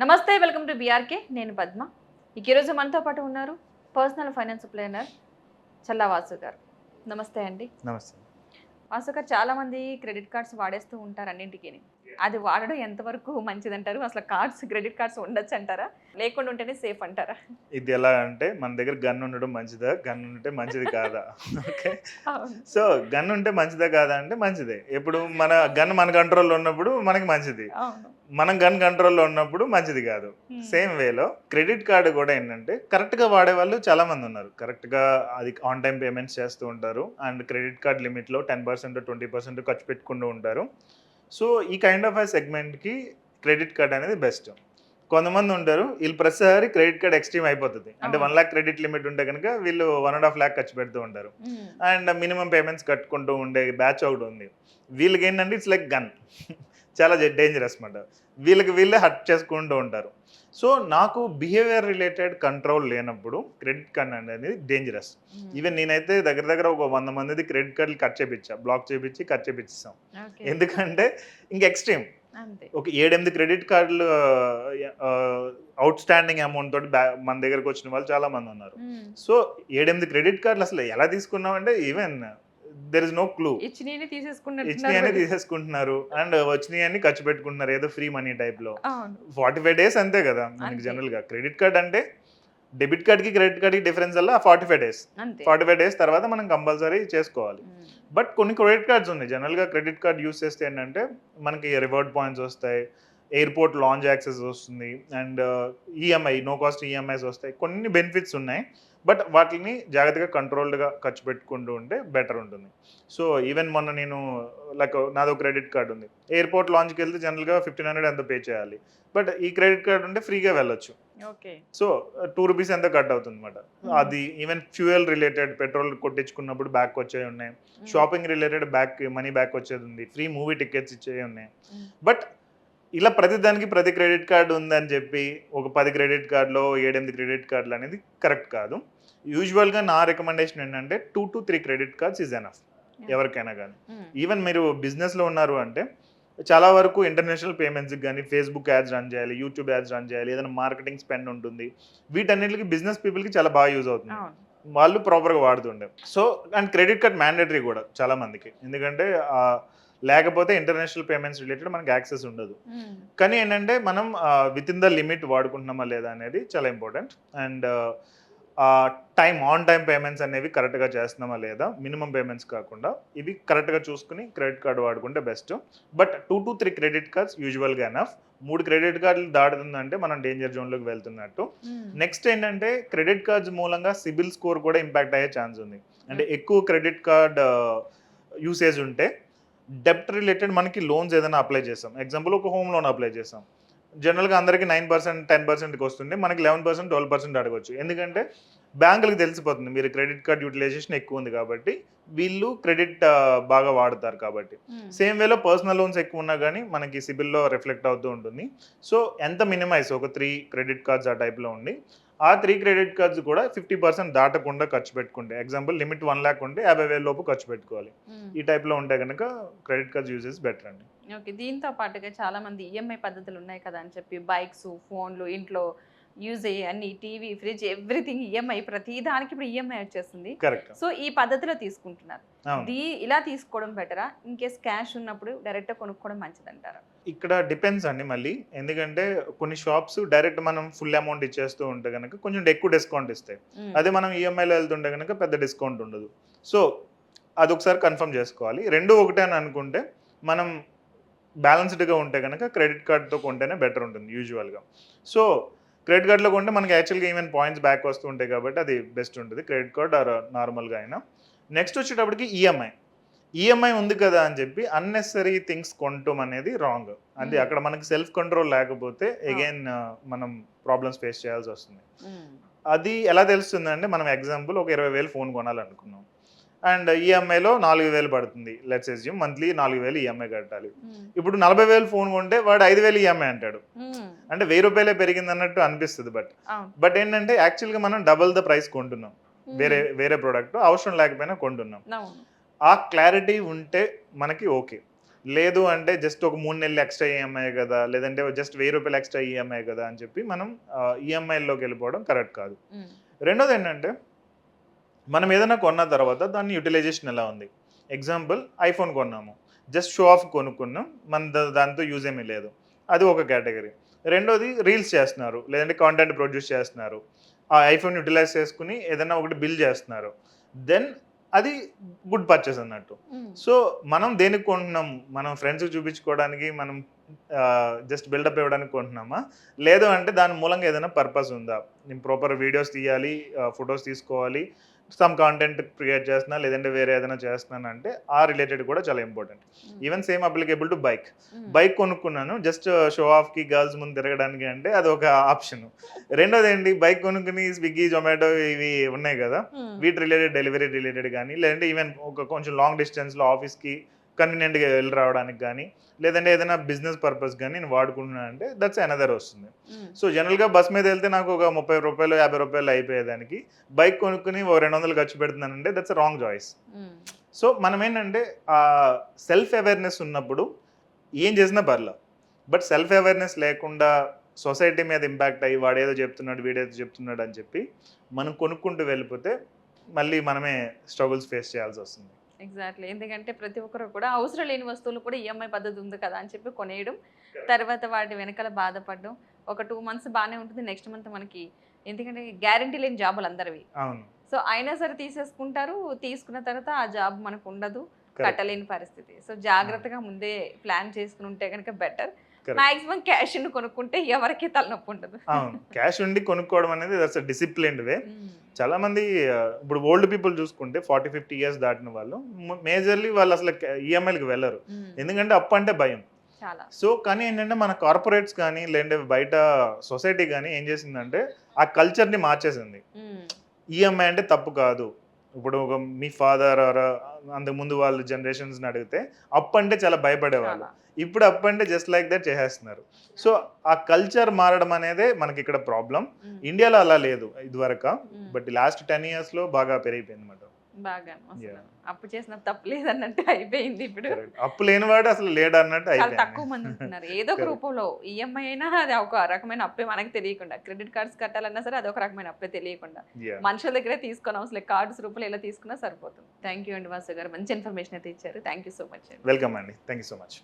నమస్తే, welcome to BRK. నేను పద్మ. ఈరోజు మనతో పాటు ఉన్నారు పర్సనల్ ఫైనాన్స్ ప్లానర్ చల్లా వాసు గారు. నమస్తే అండి. నమస్తే. వాసు గారు, చాలా మంది క్రెడిట్ కార్డ్స్ వాడేస్తూ ఉంటారు అన్నింటికి. అది వాడడం ఎంతవరకు మంచిదంటారు? అసలు క్రెడిట్ కార్డ్స్ ఉండొచ్చు అంటారా, లేకుండా ఉంటేనే సేఫ్ అంటారా? ఇది ఎలా అంటే మన దగ్గర గన్ ఉండడం మంచిదా, గన్ ఉంటే మంచిది కాదా? ఓకే. అవును. సో గన్ ఉంటే మంచిదా కాదా అంటే మంచిదే. ఎప్పుడు మన గన్ మన కంట్రోల్లో ఉన్నప్పుడు మనకి మంచిది, అవును. మనం గన్ కంట్రోల్లో ఉన్నప్పుడు మంచిది కాదు. సేమ్ వేలో క్రెడిట్ కార్డు కూడా ఏంటంటే కరెక్ట్గా వాడే వాళ్ళు చాలా మంది ఉన్నారు. కరెక్ట్గా అది ఆన్ టైం పేమెంట్స్ చేస్తూ ఉంటారు అండ్ క్రెడిట్ కార్డ్ లిమిట్లో 10% 20% ఖర్చు పెట్టుకుంటూ ఉంటారు. సో ఈ కైండ్ ఆఫ్ సెగ్మెంట్కి క్రెడిట్ కార్డ్ అనేది బెస్ట్. కొంతమంది ఉంటారు వీళ్ళు ప్రతిసారి క్రెడిట్ కార్డ్ ఎక్స్ట్రీమ్ అయిపోతుంది. అంటే 1 లాక్ క్రెడిట్ లిమిట్ ఉంటే కనుక వీళ్ళు 1.5 లాక్ ఖర్చు పెడుతూ ఉంటారు అండ్ మినిమం పేమెంట్స్ కట్టుకుంటూ ఉండే బ్యాచ్ ఒకటి ఉంది. వీళ్ళకి ఏంటంటే ఇట్స్ లైక్ గన్, చాలా డేంజరస్ అనమాట. వీళ్ళే హర్ట్ చేసుకుంటూ ఉంటారు. సో నాకు బిహేవియర్ రిలేటెడ్ కంట్రోల్ లేనప్పుడు క్రెడిట్ కార్డ్ అనేది డేంజరస్. ఈవెన్ నేనైతే దగ్గర దగ్గర ఒక 100 మందిది క్రెడిట్ కార్డులు కట్ చేయించా, బ్లాక్ చేయించి కట్ చేయించాం. ఎందుకంటే ఇంక ఎక్స్ట్రీమ్ ఒక 7-8 క్రెడిట్ కార్డులు అవుట్ స్టాండింగ్ అమౌంట్ తోటి మన దగ్గరకు వచ్చిన వాళ్ళు చాలా మంది ఉన్నారు. సో 7-8 క్రెడిట్ కార్డులు అసలు ఎలా తీసుకున్నామంటే even there is no clue. ఇచ్చినవి తీసేసుకుంటున్నారు అండ్ వచ్చినవి ఖర్చు పెట్టుకుంటున్నారు ఏదో ఫ్రీ మనీ టైప్ లో. 45 days అంతే కదా మనకి జనరల్ గా. క్రెడిట్ కార్డ్ అంటే డెబిట్ కార్డ్ కి క్రెడిట్ కార్డ్ కి డిఫరెన్స్ వల్ల 45 days తర్వాత మనం కంపల్సరీ చేసుకోవాలి. బట్ కొన్ని క్రెడిట్ కార్డ్స్ ఉన్నాయి. జనరల్ గా క్రెడిట్ కార్డ్ యూస్ చేస్తే ఏంటంటే మనకి రివార్డ్ పాయింట్స్ వస్తాయి, ఎయిర్పోర్ట్ లాంచ్ యాక్సెస్ వస్తుంది and EMI no cost EMIs వస్తాయి. కొన్ని బెనిఫిట్స్ ఉన్నాయి. బట్ వాటిని జాగ్రత్తగా కంట్రోల్డ్గా ఖర్చు పెట్టుకుంటూ ఉంటే బెటర్ ఉంటుంది. సో ఈవెన్ మొన్న నేను లైక్ నాదో క్రెడిట్ కార్డ్ ఉంది, ఎయిర్పోర్ట్ లాంచ్కి వెళ్తే జనరల్గా 1500 ఎంతో పే చేయాలి. బట్ ఈ క్రెడిట్ కార్డ్ ఉంటే ఫ్రీగా వెళ్ళొచ్చు. సో 2 రూపీస్ ఎంత కట్ అవుతుంది అనమాట. అది ఈవెన్ ఫ్యూయల్ రిలేటెడ్ పెట్రోల్ కొట్టించుకున్నప్పుడు బ్యాక్ వచ్చేవి ఉన్నాయి, షాపింగ్ రిలేటెడ్ మనీ బ్యాక్ వచ్చేది ఉంది, ఫ్రీ మూవీ టికెట్స్ ఇచ్చేవి ఉన్నాయి. బట్ ఇలా ప్రతి క్రెడిట్ కార్డు ఉందని చెప్పి ఒక 10 క్రెడిట్ కార్డులో 7-8 క్రెడిట్ కార్డులు అనేది కరెక్ట్ కాదు. యూజువల్గా నా రికమెండేషన్ ఏంటంటే 2 to 3 credit cards is enough ఎవరికైనా కానీ. ఈవెన్ మీరు బిజినెస్లో ఉన్నారు అంటే చాలా వరకు ఇంటర్నేషనల్ పేమెంట్స్కి కానీ ఫేస్బుక్ యాడ్స్ రన్ చేయాలి, యూట్యూబ్ యాడ్స్ రన్ చేయాలి, ఏదైనా మార్కెటింగ్ స్పెండ్ ఉంటుంది. వీటన్నిటికి బిజినెస్ పీపుల్కి చాలా బాగా యూజ్ అవుతుంది, వాళ్ళు ప్రాపర్గా వాడుతుండే. So and credit card mandatory కూడా చాలా మందికి, ఎందుకంటే లేకపోతే ఇంటర్నేషనల్ పేమెంట్స్ రిలేటెడ్ మనకి యాక్సెస్ ఉండదు. కానీ ఏంటంటే మనం విత్ ఇన్ ద లిమిట్ వాడుకుంటున్నామా లేదా అనేది చాలా important. And on time payments అనేవి కరెక్ట్గా చేస్తున్నామా లేదా, మినిమం పేమెంట్స్ కాకుండా ఇవి కరెక్ట్గా చూసుకుని క్రెడిట్ కార్డు వాడుకుంటే best. But 2 to 3 credit cards యూజువల్గా ఎనఫ్. 3 క్రెడిట్ కార్డులు దాటుతుందంటే మనం డేంజర్ జోన్లోకి వెళ్తున్నట్టు. నెక్స్ట్ ఏంటంటే క్రెడిట్ కార్డ్స్ మూలంగా సిబిల్ స్కోర్ కూడా ఇంపాక్ట్ అయ్యే ఛాన్స్ ఉంది. అంటే ఎక్కువ క్రెడిట్ కార్డ్ యూసేజ్ ఉంటే డెప్ట్ రిలేటెడ్ మనకి లోన్స్ ఏదైనా అప్లై చేస్తాం, ఎగ్జాంపుల్ ఒక హోమ్ లోన్ అప్లై చేస్తాం, జనరల్గా అందరికీ 9% 10%కి వస్తుంది, మనకి 11% 12% అడగవచ్చు. ఎందుకంటే బ్యాంకులకు తెలిసిపోతుంది మీరు క్రెడిట్ కార్డ్ యూటిలైజేషన్ ఎక్కువ ఉంది కాబట్టి, వీళ్ళు క్రెడిట్ బాగా వాడతారు కాబట్టి. సేమ్ వేలో పర్సనల్ లోన్స్ ఎక్కువ ఉన్నా కానీ మనకి సిబిల్లో రిఫ్లెక్ట్ అవుతూ ఉంటుంది. సో ఎంత మినిమైజ్ ఒక 3 క్రెడిట్ కార్డ్స్ ఆ టైప్లో ఉండి ఆ 3 క్రెడిట్ కార్డ్స్ కూడా 50% దాటకుండా ఖర్చు పెట్టుకుంటే, ఎగ్జాంపుల్ లిమిట్ 1 లాక్ ఉంటే 50,000 లోపు ఖర్చు పెట్టుకోవాలి. ఈ టైప్లో ఉంటే కనుక క్రెడిట్ కార్డ్స్ యూజెస్ బెటర్ అండి. ఓకే. దీంతో పాటుగా చాలా మంది ఈఎంఐ పద్ధతులు ఉన్నాయి కదా అని చెప్పి బైక్స్, ఫోన్లు, ఇంట్లో యూజ్ అయ్యే అన్ని, టీవీ, ఫ్రిడ్జ్, ఎవ్రీథింగ్ ఈఎంఐ, ప్రతి దానికి ఇప్పుడు ఈఎంఐ వచ్చేస్తుంది. కరెక్ట్. సో ఈ పద్ధతిలో తీసుకుంటున్నారు. ఇలా తీసుకోవడం బెటరా, ఇన్ కేస్ క్యాష్ ఉన్నప్పుడు డైరెక్ట్ కొనుక్కోవడం మంచిదంటారా? ఇక్కడ డిపెండ్స్ అండి మళ్ళీ. ఎందుకంటే కొన్ని షాప్స్ డైరెక్ట్ మనం ఫుల్ అమౌంట్ ఇచ్చేస్తూ ఉంటే కనుక కొంచెం ఎక్కువ డిస్కౌంట్ ఇస్తాయి. అదే మనం ఈఎంఐలో వెళ్తుంటే కనుక పెద్ద డిస్కౌంట్ ఉండదు. సో అదొకసారి కన్ఫర్మ్ చేసుకోవాలి. రెండు ఒకటే అని అనుకుంటే మనం బ్యాలెన్స్డ్గా ఉంటే కనుక క్రెడిట్ కార్డ్తో కొంటేనే బెటర్ ఉంటుంది యూజువల్గా. సో క్రెడిట్ కార్డులో కొంటే మనకి యాక్చువల్గా ఈవెన్ పాయింట్స్ బ్యాక్ వస్తూ ఉంటాయి కాబట్టి అది బెస్ట్ ఉంటుంది, క్రెడిట్ కార్డ్ ఆర్ నార్మల్గా అయినా. నెక్స్ట్ వచ్చేటప్పటికి ఈఎంఐ ఉంది కదా అని చెప్పి అన్నెసరీ థింగ్స్ కొనటం అనేది రాంగ్. అంటే అక్కడ మనకి సెల్ఫ్ కంట్రోల్ లేకపోతే అగైన్ మనం ప్రాబ్లమ్స్ ఫేస్ చేయాల్సి వస్తుంది. అది ఎలా తెలుస్తుంది అంటే, మనం ఎగ్జాంపుల్ ఒక 20,000 ఫోన్ కొనాలనుకున్నాం అండ్ ఈఎంఐలో 4,000 పడుతుంది. లెట్స్ అస్యూమ్ మంత్లీ 4,000 ఈఎంఐ కట్టాలి. ఇప్పుడు 40,000 ఫోన్ కొంటే వాడు 5,000 ఈఎంఐ అంటాడు. అంటే 1,000 రూపాయలే పెరిగింది అన్నట్టు అనిపిస్తుంది. బట్ ఏంటంటే యాక్చువల్గా మనం డబుల్ ద ప్రైస్ కొంటున్నాం, వేరే ప్రోడక్ట్ అవసరం లేకపోయినా కొంటున్నాం. ఆ క్లారిటీ ఉంటే మనకి ఓకే. లేదు అంటే జస్ట్ ఒక 3 నెలలు ఎక్స్ట్రా ఈఎంఐ కదా, లేదంటే జస్ట్ 1000 రూపాయలు ఎక్స్ట్రా ఈఎంఐ కదా అని చెప్పి మనం ఈఎంఐలోకి వెళ్ళిపోవడం కరెక్ట్ కాదు. రెండోది ఏంటంటే మనం ఏదైనా కొన్న తర్వాత దాన్ని యూటిలైజేషన్ ఎలా ఉంది. ఎగ్జాంపుల్ ఐఫోన్ కొన్నాము, జస్ట్ షో ఆఫ్ కొనుక్కున్నాం, దాంతో యూజ్ ఏమీ లేదు, అది ఒక కేటగిరీ. రెండోది రీల్స్ చేస్తున్నారు, లేదంటే కాంటెంట్ ప్రొడ్యూస్ చేస్తున్నారు, ఆ ఐఫోన్ యూటిలైజ్ చేసుకుని ఏదైనా ఒకటి బిల్ చేస్తున్నారు, దెన్ అది గుడ్ పర్చేస్ అన్నట్టు. సో మనం దేనికి కొంటున్నాం, మనం ఫ్రెండ్స్కి చూపించుకోవడానికి, మనం జస్ట్ బిల్డప్ ఇవ్వడానికి కొంటున్నామా, లేదు అంటే దాని మూలంగా ఏదైనా పర్పస్ ఉందా, నేను ప్రాపర్ వీడియోస్ తీయాలి, ఫొటోస్ తీసుకోవాలి, సమ్ కాంటెంట్ క్రియేట్ చేస్తున్నా, లేదంటే వేరే ఏదైనా చేస్తున్నాను అంటే ఆ రిలేటెడ్ కూడా చాలా important. Even same applicable to bike కొనుక్కున్నాను జస్ట్ షో ఆఫ్కి గర్ల్స్ ముందు తిరగడానికి అంటే అది ఒక ఆప్షన్. రెండోది ఏంటి, బైక్ కొనుక్కుని స్విగ్గీ జొమాటో ఇవి ఉన్నాయి కదా, వీటి రిలేటెడ్ డెలివరీ రిలేటెడ్ కానీ, లేదంటే ఈవెన్ ఒక కొంచెం లాంగ్ డిస్టెన్స్లో ఆఫీస్కి కన్వీనియంట్గా వెళ్ళి రావడానికి కానీ, లేదంటే ఏదైనా బిజినెస్ పర్పస్ కానీ నేను వాడుకుంటున్నాను అంటే దట్స్ అనదర్ వస్తుంది. సో జనరల్గా బస్ మీద వెళ్తే నాకు ఒక 30 రూపాయలు 50 రూపాయలు అయిపోయేదానికి బైక్ కొనుక్కుని 200 ఖర్చు పెడుతున్నానంటే that's a wrong choice. So మనం ఏంటంటే ఆ సెల్ఫ్ అవేర్నెస్ ఉన్నప్పుడు ఏం చేసినా పర్లేదు, బట్ సెల్ఫ్ అవేర్నెస్ లేకుండా సొసైటీ మీద ఇంపాక్ట్ అయ్యి వాడేదో చెప్తున్నాడు వీడేదో చెప్తున్నాడు అని చెప్పి మనం కొనుక్కుంటూ వెళ్ళిపోతే మళ్ళీ మనమే స్ట్రగుల్స్ ఫేస్ చేయాల్సి వస్తుంది. ఎగ్జాక్ట్లీ. ఎందుకంటే ప్రతి ఒక్కరు కూడా అవసరం లేని వస్తువులు కూడా ఈఎంఐ పద్ధతి ఉంది కదా అని చెప్పి కొనేయడం, తర్వాత వాటి వెనకాల బాధపడడం. ఒక 2 మంత్స్ బాగానే ఉంటుంది, నెక్స్ట్ మంత్ మనకి ఎందుకంటే గ్యారంటీ లేని జాబులు అందరివి. అవును. సో అయినా సరే తీసేసుకుంటారు, తీసుకున్న తర్వాత ఆ జాబ్ మనకు ఉండదు, కట్టలేని పరిస్థితి. సో జాగ్రత్తగా ముందే ప్లాన్ చేసుకుని ఉంటే కనుక బెటర్. మాక్సిమం క్యాష్ కొనుక్కుంటే ఎవరికి తలనొప్పి ఉండదు. అవును, క్యాష్ ఉండి కొనుక్కోవడం అనేది దట్స్ డిసిప్లిన్డ్ వే. చాలా మంది ఇప్పుడు ఓల్డ్ పీపుల్ చూసుకుంటే 40-50 ఇయర్స్ దాటిన వాళ్ళు మేజర్లీ వాళ్ళు అసలు ఈఎంఐలకు వెళ్ళరు, ఎందుకంటే అప్పు అంటే భయం. సో కానీ ఏంటంటే మన కార్పొరేట్స్ కానీ లేదంటే బయట సొసైటీ కానీ ఏం చేసిందంటే ఆ కల్చర్ని మార్చేసింది. ఈఎంఐ అంటే తప్పు కాదు. ఇప్పుడు ఒక మీ ఫాదర్ అంతకుముందు వాళ్ళ జనరేషన్స్ అడిగితే అప్పు అంటే చాలా భయపడేవాళ్ళు, ఇప్పుడు అప్ అంటే జస్ట్ లైక్ దట్ చేసేస్తున్నారు. సో ఆ కల్చర్ మారడం అనేదే మనకి ఇక్కడ ప్రాబ్లం. ఇండియాలో అలా లేదు ఇదివరకు, బట్ లాస్ట్ 10 years లో బాగా పెరిగిపోయింది అన్నమాట. బాగా అప్పు చేసిన తప్పు లేదన్నట్టు అయిపోయింది. ఇప్పుడు అప్పు లేనివాడు అసలు లేడు అన్నట్టు అయిపోయింది. తక్కువ మంది ఉంటున్నారు. ఏదో ఒక రూపంలో ఈఎంఐ అయినా అది ఒక రకమైన అప్పే మనకి తెలియకుండా, క్రెడిట్ కార్డ్స్ కట్టాలన్నా సరే అది ఒక రకమైన అప్పే తెలియకుండా మనుషుల దగ్గరే తీసుకొని అవసరం కార్డ్స్ రూపంలో ఎలా తీసుకున్నా సరిపోతుంది. థ్యాంక్ యూ అండి వాసు గారు, మంచి ఇన్ఫర్మేషన్ అయితే ఇచ్చారు. Thank you so much. Welcome అండి, థ్యాంక్ యూ సో మచ్.